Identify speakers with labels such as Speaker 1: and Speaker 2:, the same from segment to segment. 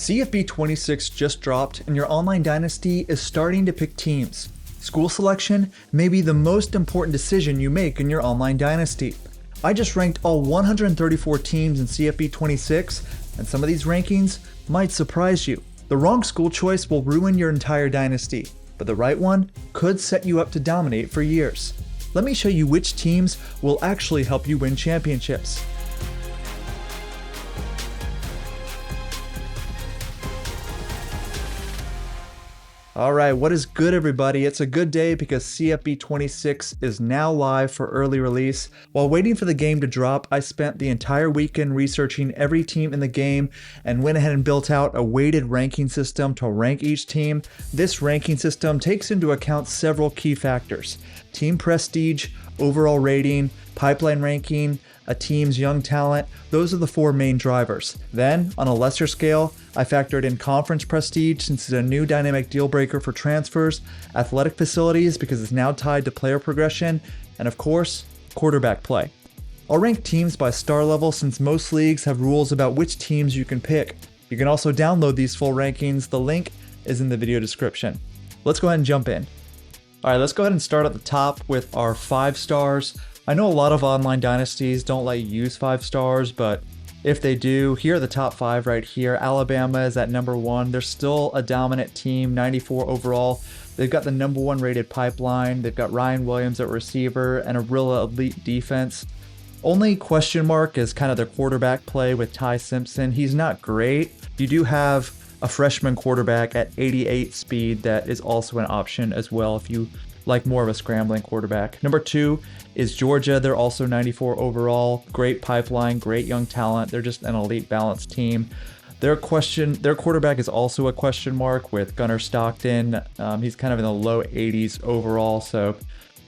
Speaker 1: CFB 26 just dropped and your online dynasty is starting to pick teams. School selection may be the most important decision you make in your online dynasty. I just ranked all 134 teams in CFB 26, and some of these rankings might surprise you. The wrong school choice will ruin your entire dynasty, but the right one could set you up to dominate for years. Let me show you which teams will actually help you win championships. Alright, what is good everybody? It's a good day because CFB 26 is now live for early release. While waiting for the game to drop, I spent the entire weekend researching every team in the game and went ahead and built out a weighted ranking system to rank each team. This ranking system takes into account several key factors: team prestige, overall rating, pipeline ranking, a team's young talent. Those are the four main drivers. Then, on a lesser scale, I factored in conference prestige since it's a new dynamic deal breaker for transfers, athletic facilities because it's now tied to player progression, and of course, quarterback play. I'll rank teams by star level since most leagues have rules about which teams you can pick. You can also download these full rankings. The link is in the video description. Let's go ahead and jump in. Alright, let's go ahead and start at the top with our 5 stars. I know a lot of online dynasties don't let you use 5 stars, but if they do, here are the top 5 right here. Alabama is at number 1. They're still a dominant team, 94 overall. They've got the number 1 rated pipeline. They've got Ryan Williams at receiver and a real elite defense. Only question mark is kind of their quarterback play with Ty Simpson. He's not great. You do have a freshman quarterback at 88 speed that is also an option as well if you like more of a scrambling quarterback. Number 2 is Georgia. They're also 94 overall. Great pipeline, great young talent. They're just an elite balanced team. Their quarterback is also a question mark with Gunnar Stockton. He's kind of in the low 80s overall, so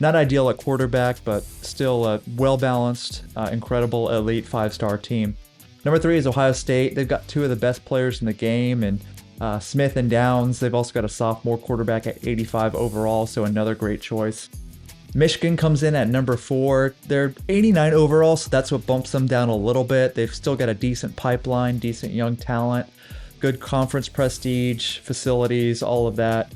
Speaker 1: not ideal at quarterback, but still a well-balanced, incredible elite 5-star team. Number 3 is Ohio State. They've got 2 of the best players in the game, and Smith and Downs. They've also got a sophomore quarterback at 85 overall, so another great choice. Michigan comes in at number 4. They're 89 overall, so that's what bumps them down a little bit. They've still got a decent pipeline, decent young talent, good conference prestige, facilities, all of that.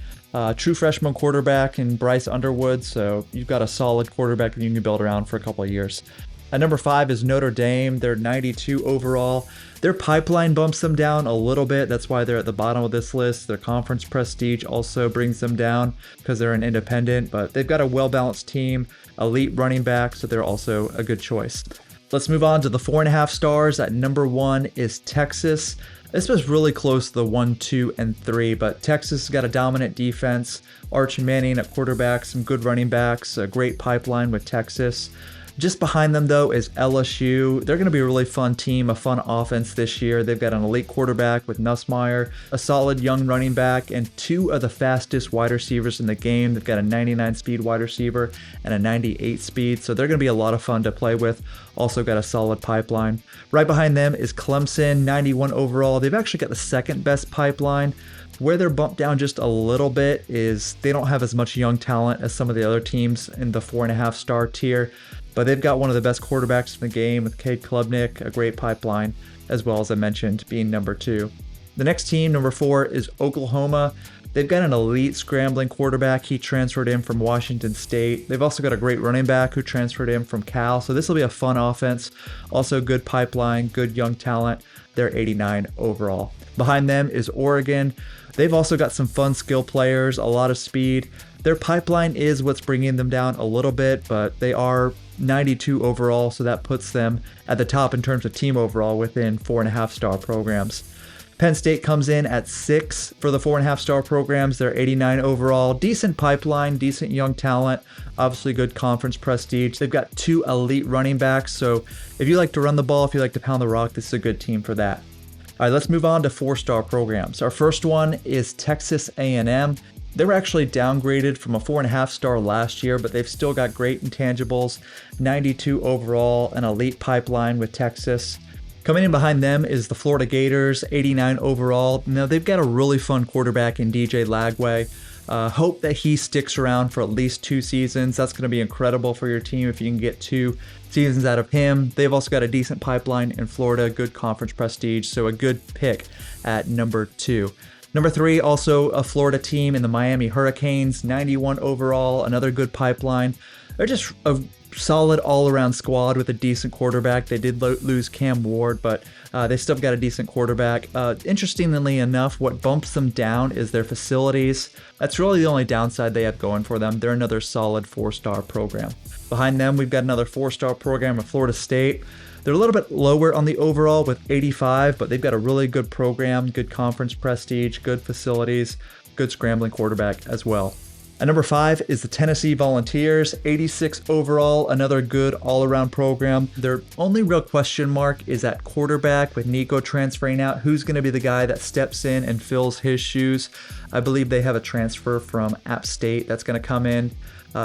Speaker 1: True freshman quarterback in Bryce Underwood, so you've got a solid quarterback that you can build around for a couple of years. At number 5 is Notre Dame. They're 92 overall. Their pipeline bumps them down a little bit. That's why they're at the bottom of this list. Their conference prestige also brings them down because they're an independent, but they've got a well-balanced team, elite running back, so they're also a good choice. Let's move on to the 4.5 stars. At number 1 is Texas. This was really close to the 1, 2, and 3, but Texas has got a dominant defense. Arch Manning at quarterback, some good running backs, a great pipeline with Texas. Just behind them, though, is LSU. They're going to be a really fun team, a fun offense this year. They've got an elite quarterback with Nussmeier, a solid young running back, and 2 of the fastest wide receivers in the game. They've got a 99 speed wide receiver and a 98 speed, so they're going to be a lot of fun to play with. Also got a solid pipeline. Right behind them is Clemson, 91 overall. They've actually got the second best pipeline. Where they're bumped down just a little bit is they don't have as much young talent as some of the other teams in the 4.5 star tier. But they've got one of the best quarterbacks in the game with Cade Klubnik, a great pipeline, as well as I mentioned, being number 2. The next team, number 4, is Oklahoma. They've got an elite scrambling quarterback. He transferred in from Washington State. They've also got a great running back who transferred in from Cal. So this will be a fun offense. Also good pipeline, good young talent. They're 89 overall. Behind them is Oregon. They've also got some fun skill players, a lot of speed. Their pipeline is what's bringing them down a little bit, but they are 92 overall, so that puts them at the top in terms of team overall within 4.5 star programs. Penn State comes in at 6 for the 4.5 star programs. They're 89 overall. Decent pipeline, decent young talent, obviously good conference prestige. They've got 2 elite running backs, so if you like to run the ball, if you like to pound the rock, this is a good team for that. All right, let's move on to 4-star programs. Our first one is Texas A&M. They were actually downgraded from a 4.5 star last year, but they've still got great intangibles, 92 overall, an elite pipeline with Texas. Coming in behind them is the Florida Gators, 89 overall. Now they've got a really fun quarterback in DJ Lagway. Hope that he sticks around for at least 2 seasons. That's going to be incredible for your team if you can get 2 seasons out of him. They've also got a decent pipeline in Florida, good conference prestige, so a good pick at number 2. Number 3, also a Florida team in the Miami Hurricanes, 91 overall, another good pipeline. They're just a solid all-around squad with a decent quarterback. They did lose Cam Ward, but they still got a decent quarterback. Interestingly enough, what bumps them down is their facilities. That's really the only downside they have going for them. They're another solid 4-star program. Behind them, we've got another 4-star program at Florida State. They're a little bit lower on the overall with 85, but they've got a really good program, good conference prestige, good facilities, good scrambling quarterback as well. At number 5 is the Tennessee Volunteers, 86 overall, another good all-around program. Their only real question mark is at quarterback with Nico transferring out. Who's going to be the guy that steps in and fills his shoes? I believe they have a transfer from App State that's going to come in.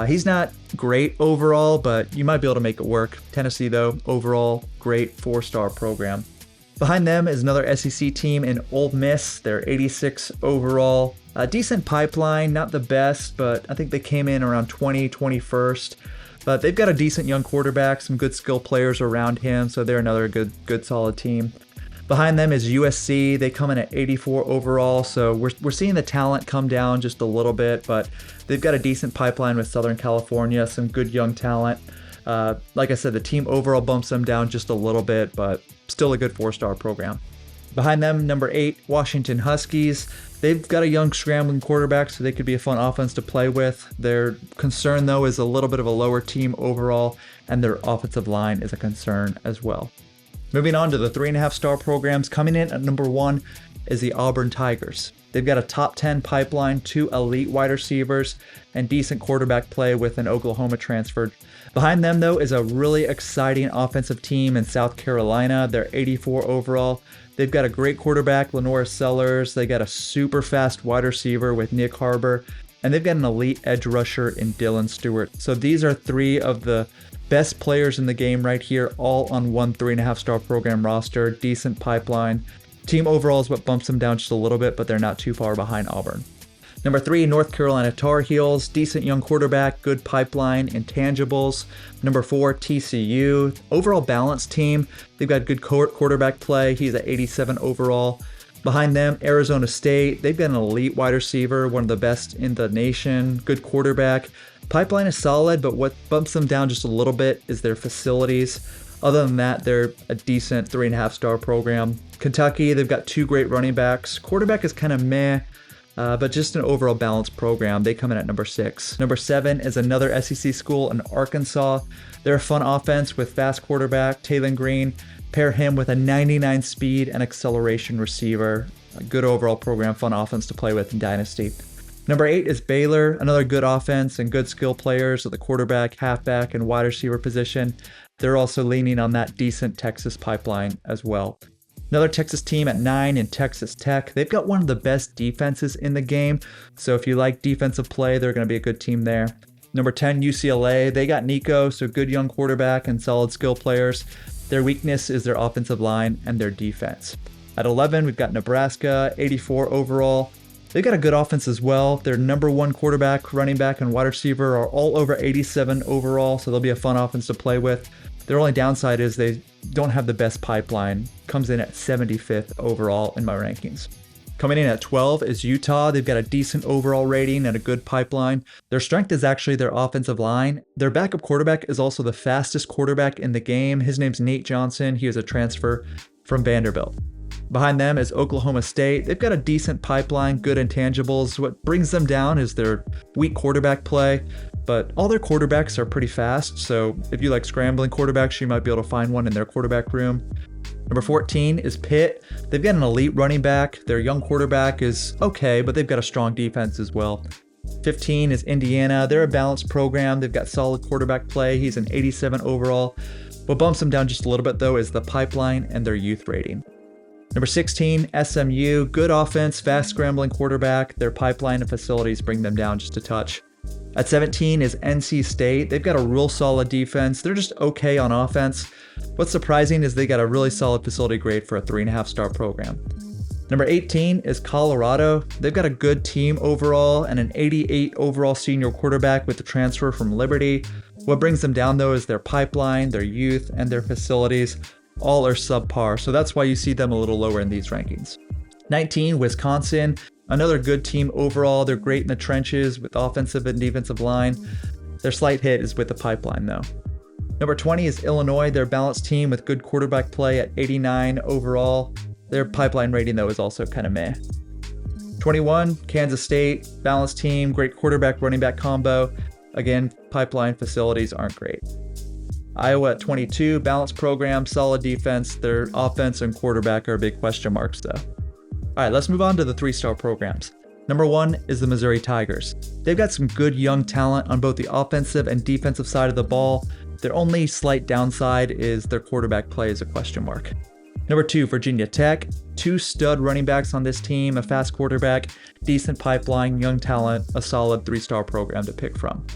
Speaker 1: He's not great overall, but you might be able to make it work. Tennessee, though, overall, great 4-star program. Behind them is another SEC team in Ole Miss. They're 86 overall. A decent pipeline, not the best, but I think they came in around 21st. But they've got a decent young quarterback, some good skill players around him, so they're another good solid team. Behind them is USC. They come in at 84 overall, so we're seeing the talent come down just a little bit, but they've got a decent pipeline with Southern California, some good young talent. Like I said, the team overall bumps them down just a little bit, but still a good 4-star program. Behind them, number 8, Washington Huskies. They've got a young scrambling quarterback, so they could be a fun offense to play with. Their concern, though, is a little bit of a lower team overall, and their offensive line is a concern as well. Moving on to the 3.5-star programs, coming in at number 1 is the Auburn Tigers. They've got a top 10 pipeline, 2 elite wide receivers, and decent quarterback play with an Oklahoma transfer. Behind them, though, is a really exciting offensive team in South Carolina. They're 84 overall. They've got a great quarterback, Lenore Sellers. They got a super fast wide receiver with Nick Harbor, and they've got an elite edge rusher in Dylan Stewart. So these are 3 of the best players in the game right here, all on one 3.5-star program roster. Decent pipeline. Team overall is what bumps them down just a little bit, but they're not too far behind Auburn. Number 3, North Carolina Tar Heels. Decent young quarterback, good pipeline, intangibles. Number 4, TCU. Overall balanced team. They've got good quarterback play. He's at 87 overall. Behind them, Arizona State. They've got an elite wide receiver, one of the best in the nation. Good quarterback. Pipeline is solid, but what bumps them down just a little bit is their facilities. Other than that, they're a decent 3.5-star program. Kentucky, they've got 2 great running backs. Quarterback is kind of meh, but just an overall balanced program. They come in at number 6. Number 7 is another SEC school in Arkansas. They're a fun offense with fast quarterback, Taylon Green. Pair him with a 99 speed and acceleration receiver. A good overall program, fun offense to play with in Dynasty. Number 8 is Baylor, another good offense and good skill players at the quarterback, halfback, and wide receiver position. They're also leaning on that decent Texas pipeline as well. Another Texas team at 9 in Texas Tech. They've got one of the best defenses in the game, so if you like defensive play, they're going to be a good team there. Number 10, UCLA. They got Nico, so good young quarterback and solid skill players. Their weakness is their offensive line and their defense. At 11, we've got Nebraska, 84 overall. They got a good offense as well. Their number 1 quarterback, running back, and wide receiver are all over 87 overall, so they'll be a fun offense to play with. Their only downside is they don't have the best pipeline. Comes in at 75th overall in my rankings. Coming in at 12 is Utah. They've got a decent overall rating and a good pipeline. Their strength is actually their offensive line. Their backup quarterback is also the fastest quarterback in the game. His name's Nate Johnson. He is a transfer from Vanderbilt. Behind them is Oklahoma State. They've got a decent pipeline, good intangibles. What brings them down is their weak quarterback play, but all their quarterbacks are pretty fast, so if you like scrambling quarterbacks, you might be able to find one in their quarterback room. Number 14 is Pitt. They've got an elite running back. Their young quarterback is okay, but they've got a strong defense as well. 15 is Indiana. They're a balanced program. They've got solid quarterback play. He's an 87 overall. What bumps them down just a little bit, though, is the pipeline and their youth rating. Number 16, SMU. Good offense, fast scrambling quarterback. Their pipeline and facilities bring them down just a touch. At 17 is NC State. They've got a real solid defense. They're just okay on offense. What's surprising is they got a really solid facility grade for a 3.5-star program. Number 18 is Colorado. They've got a good team overall and an 88 overall senior quarterback with the transfer from Liberty. What brings them down though is their pipeline, their youth, and their facilities. All are subpar, so that's why you see them a little lower in these rankings. 19, Wisconsin. Another good team overall. They're great in the trenches with offensive and defensive line. Their slight hit is with the pipeline though. Number 20 is Illinois. They're a balanced team with good quarterback play at 89 overall. Their pipeline rating though is also kind of meh. 21, Kansas State. Balanced team, great quarterback running back combo. Again, pipeline facilities aren't great. Iowa at 22, balanced program, solid defense. Their offense and quarterback are big question marks though. All right, let's move on to the 3-star programs. Number 1 is the Missouri Tigers. They've got some good young talent on both the offensive and defensive side of the ball. Their only slight downside is their quarterback play is a question mark. Number 2, Virginia Tech. 2 stud running backs on this team, a fast quarterback, decent pipeline, young talent, a solid 3-star program to pick from.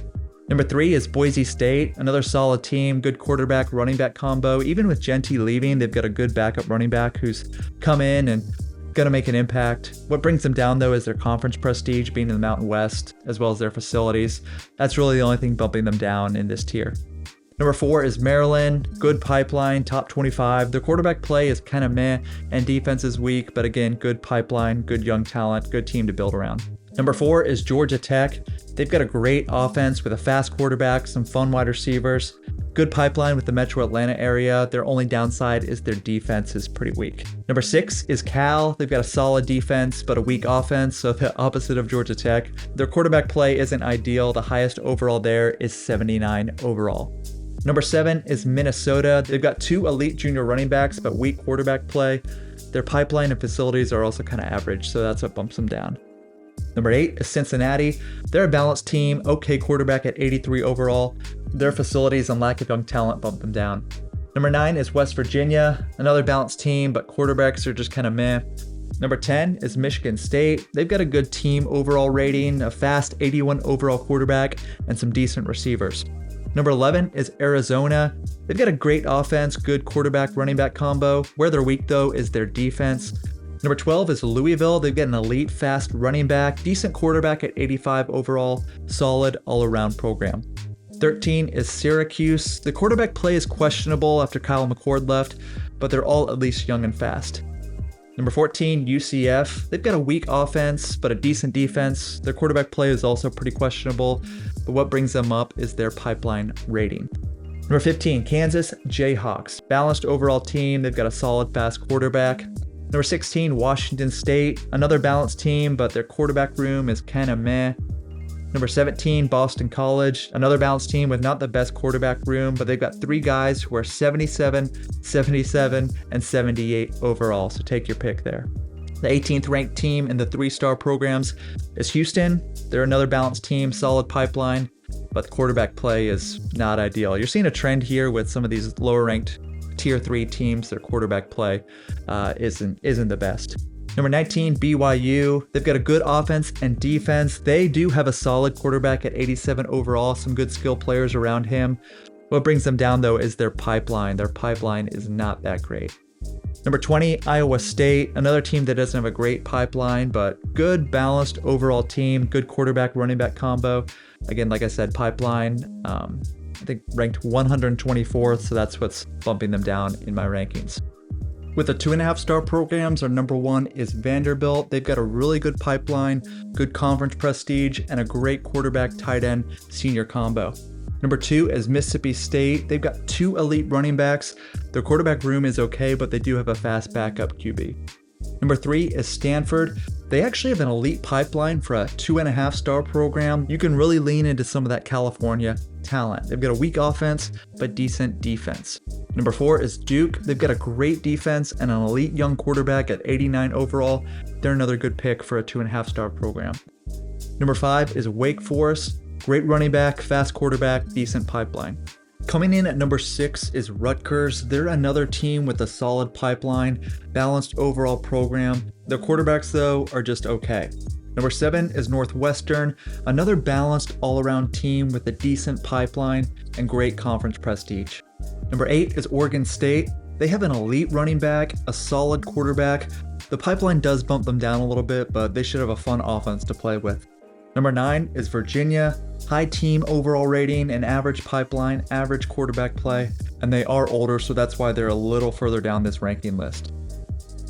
Speaker 1: Number 3 is Boise State, another solid team, good quarterback, running back combo. Even with Genty leaving, they've got a good backup running back who's come in and gonna make an impact. What brings them down though is their conference prestige being in the Mountain West, as well as their facilities. That's really the only thing bumping them down in this tier. Number 4 is Maryland, good pipeline, top 25. Their quarterback play is kind of meh and defense is weak, but again, good pipeline, good young talent, good team to build around. Number 4 is Georgia Tech. They've got a great offense with a fast quarterback, some fun wide receivers, good pipeline with the Metro Atlanta area. Their only downside is their defense is pretty weak. Number 6 is Cal. They've got a solid defense, but a weak offense, so the opposite of Georgia Tech. Their quarterback play isn't ideal. The highest overall there is 79 overall. Number 7 is Minnesota. They've got 2 elite junior running backs, but weak quarterback play. Their pipeline and facilities are also kind of average, so that's what bumps them down. Number 8 is Cincinnati. They're a balanced team, okay quarterback at 83 overall. Their facilities and lack of young talent bump them down. Number 9 is West Virginia, another balanced team, but quarterbacks are just kind of meh. Number 10 is Michigan State. They've got a good team overall rating, a fast 81 overall quarterback, and some decent receivers. Number 11 is Arizona. They've got a great offense, good quarterback running back combo. Where they're weak though is their defense. Number 12 is Louisville. They've got an elite fast running back, decent quarterback at 85 overall, solid all-around program. 13 is Syracuse. The quarterback play is questionable after Kyle McCord left, but they're all at least young and fast. Number 14, UCF. They've got a weak offense, but a decent defense. Their quarterback play is also pretty questionable, but what brings them up is their pipeline rating. Number 15, Kansas Jayhawks. Balanced overall team. They've got a solid fast quarterback. Number 16, Washington State. Another balanced team, but their quarterback room is kind of meh. Number 17, Boston College. Another balanced team with not the best quarterback room, but they've got 3 guys who are 77, 77, and 78 overall, so take your pick there. The 18th ranked team in the 3-star programs is Houston. They're another balanced team, solid pipeline, but the quarterback play is not ideal. You're seeing a trend here with some of these lower ranked tier 3 teams. Their quarterback play isn't the best. Number 19, BYU. They've got a good offense and defense. They do have a solid quarterback at 87 overall, some good skill players around him. What brings them down though is their pipeline. Their pipeline is not that great. Number 20, Iowa State. Another team that doesn't have a great pipeline, but good balanced overall team, good quarterback running back combo. Again, like I said, pipeline, I think ranked 124th, so that's what's bumping them down in my rankings. With the 2.5-star programs, our number 1 is Vanderbilt. They've got a really good pipeline, good conference prestige, and a great quarterback tight end senior combo. Number 2 is Mississippi State. They've got 2 elite running backs. Their quarterback room is okay, but they do have a fast backup QB. Number 3 is Stanford. They actually have an elite pipeline for a 2.5-star program. You can really lean into some of that California talent. They've got a weak offense, but decent defense. Number 4 is Duke. They've got a great defense and an elite young quarterback at 89 overall. They're another good pick for a 2.5-star program. Number 5 is Wake Forest. Great running back, fast quarterback, decent pipeline. Coming in at number 6 is Rutgers. They're another team with a solid pipeline, balanced overall program. Their quarterbacks, though, are just okay. Number 7 is Northwestern, another balanced all-around team with a decent pipeline and great conference prestige. Number 8 is Oregon State. They have an elite running back, a solid quarterback, The pipeline does bump them down a little bit, but they should have a fun offense to play with. Number 9 is Virginia. High team overall rating and average pipeline, average quarterback play, and they are older, so that's why they're a little further down this ranking list.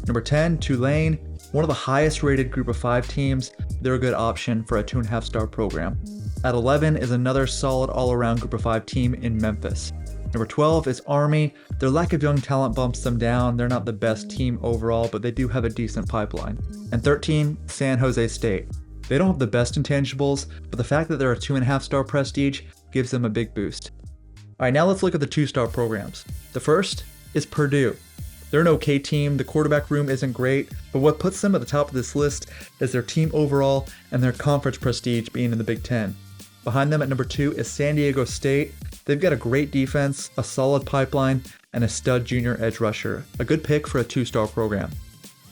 Speaker 1: Number 10, Tulane. One of the highest rated group of 5 teams. They're a good option for a 2.5-star program. At 11 is another solid all-around group of 5 team in Memphis. Number 12 is Army. Their lack of young talent bumps them down. They're not the best team overall, but they do have a decent pipeline. And 13, San Jose State. They don't have the best intangibles, but the fact that they're a 2.5-star prestige gives them a big boost. Alright, now let's look at the 2-star programs. The first is Purdue. They're an okay team, the quarterback room isn't great, but what puts them at the top of this list is their team overall and their conference prestige being in the Big Ten. Behind them at number 2 is San Diego State. They've got a great defense, a solid pipeline, and a stud junior edge rusher. A good pick for a 2-star program.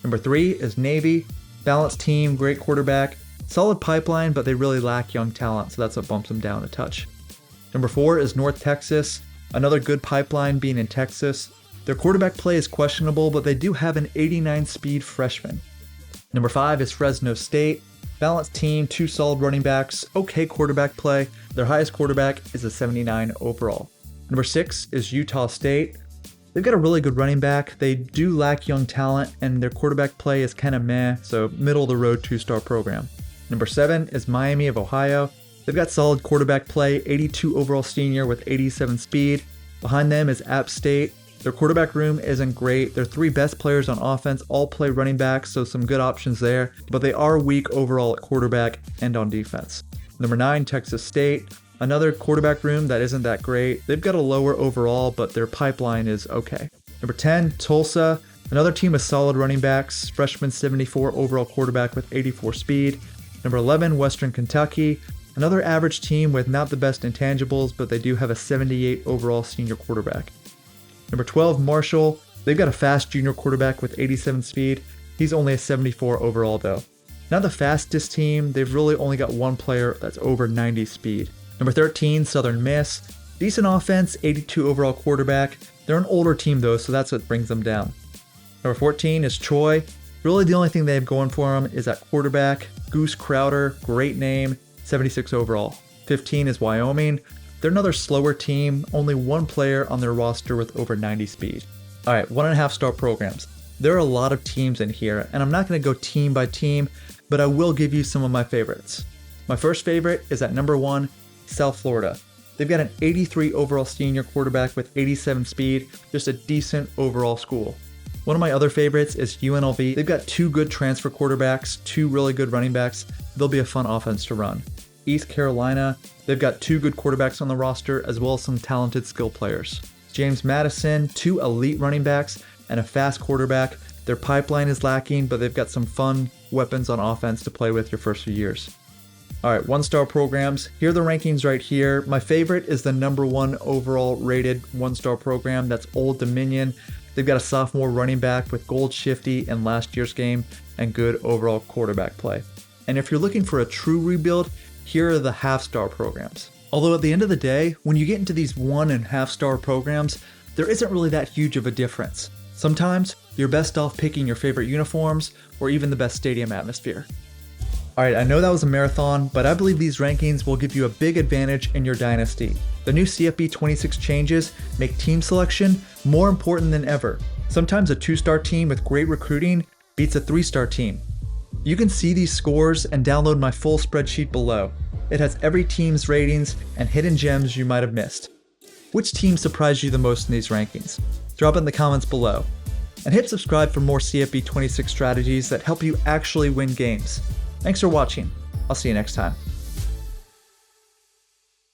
Speaker 1: Number 3 is Navy. Balanced team, great quarterback, solid pipeline, but they really lack young talent, so that's what bumps them down a touch. Number 4 is North Texas. Another good pipeline being in Texas. Their quarterback play is questionable, but they do have an 89 speed freshman. Number 5 is Fresno State. Balanced team, 2 solid running backs, okay quarterback play. Their highest quarterback is a 79 overall. Number 6 is Utah State. They've got a really good running back. They do lack young talent, and their quarterback play is kind of meh, so middle of the road 2-star program. Number 7 is Miami of Ohio. They've got solid quarterback play, 82 overall senior with 87 speed. Behind them is App State. Their quarterback room isn't great. Their 3 best players on offense all play running back, so some good options there, but they are weak overall at quarterback and on defense. Number 9, Texas State. Another quarterback room that isn't that great. They've got a lower overall, but their pipeline is okay. Number 10, Tulsa. Another team with solid running backs. Freshman 74 overall quarterback with 84 speed. Number 11, Western Kentucky. Another average team with not the best intangibles, but they do have a 78 overall senior quarterback. Number 12, Marshall. They've got a fast junior quarterback with 87 speed. He's only a 74 overall though. Not the fastest team, they've really only got one player that's over 90 speed. Number 13, Southern Miss. Decent offense, 82 overall quarterback. They're an older team though, so that's what brings them down. Number 14 is Troy. Really the only thing they have going for them is that quarterback. Goose Crowder, great name, 76 overall. 15 is Wyoming. They're another slower team, only one player on their roster with over 90 speed. Alright, 1.5-star programs. There are a lot of teams in here, and I'm not going to go team by team, but I will give you some of my favorites. My first favorite is at number 1, South Florida. They've got an 83 overall senior quarterback with 87 speed, just a decent overall school. One of my other favorites is UNLV. They've got 2 good transfer quarterbacks, 2 really good running backs. They'll be a fun offense to run. East Carolina, they've got 2 good quarterbacks on the roster as well as some talented skill players. James Madison, 2 elite running backs and a fast quarterback. Their pipeline is lacking, but they've got some fun weapons on offense to play with your first few years. Alright, 1-star programs. Here are the rankings right here. My favorite is the number 1 overall rated 1-star program. That's Old Dominion. They've got a sophomore running back with Gold Shifty in last year's game and good overall quarterback play. And if you're looking for a true rebuild, here are the half-star programs. Although at the end of the day, when you get into these 1.5-star programs, there isn't really that huge of a difference. Sometimes, you're best off picking your favorite uniforms or even the best stadium atmosphere. Alright, I know that was a marathon, but I believe these rankings will give you a big advantage in your dynasty. The new CFB 26 changes make team selection more important than ever. Sometimes a 2-star team with great recruiting beats a 3-star team. You can see these scores and download my full spreadsheet below. It has every team's ratings and hidden gems you might have missed. Which team surprised you the most in these rankings? Drop it in the comments below. And hit subscribe for more CFB 26 strategies that help you actually win games. Thanks for watching. I'll see you next time.